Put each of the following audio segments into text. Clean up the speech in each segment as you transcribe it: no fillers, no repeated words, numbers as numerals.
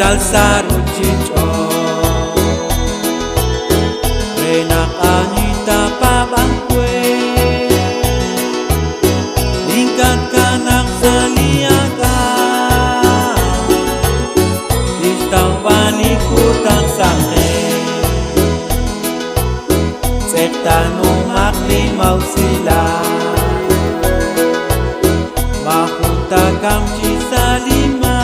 Cincal sarucico renak anita pabangkwe tingkat kanak saliaga istang panikutang sange septanong maklimaw sila makuntakam cisalima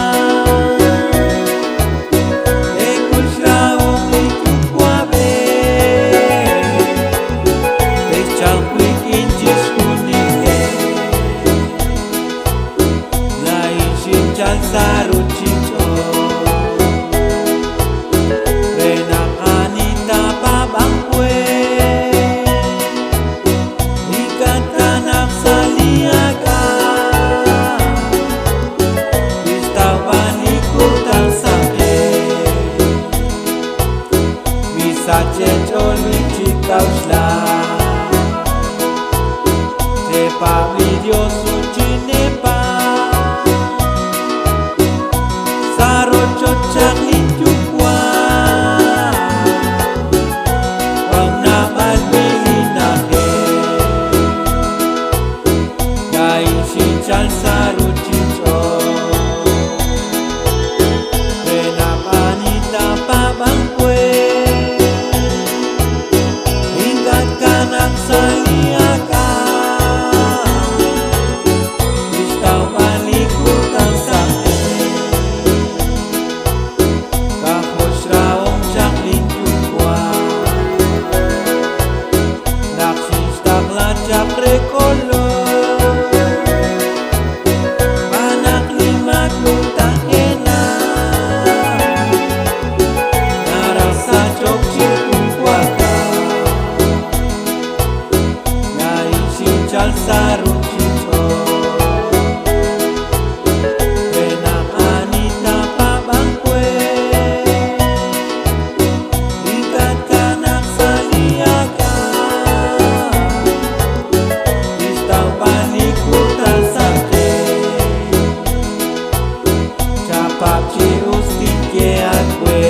sarucico renak anita pabangkwe ikat kanak saliaga istawan ikutang sange bisa cecol wicikau sla tepa video suci nepa cocak linjukwa wang naman bilinahe kai cincal sarucico renak anita pabangkwe ingat kanak saliaga istau panikutang sange lacak rekolo anak lima tak enak narasa cok cikung kuaka ngai cincal sarucico renak anita pabangkwe ikat kanak saliaga Pak Cius tinggi akwe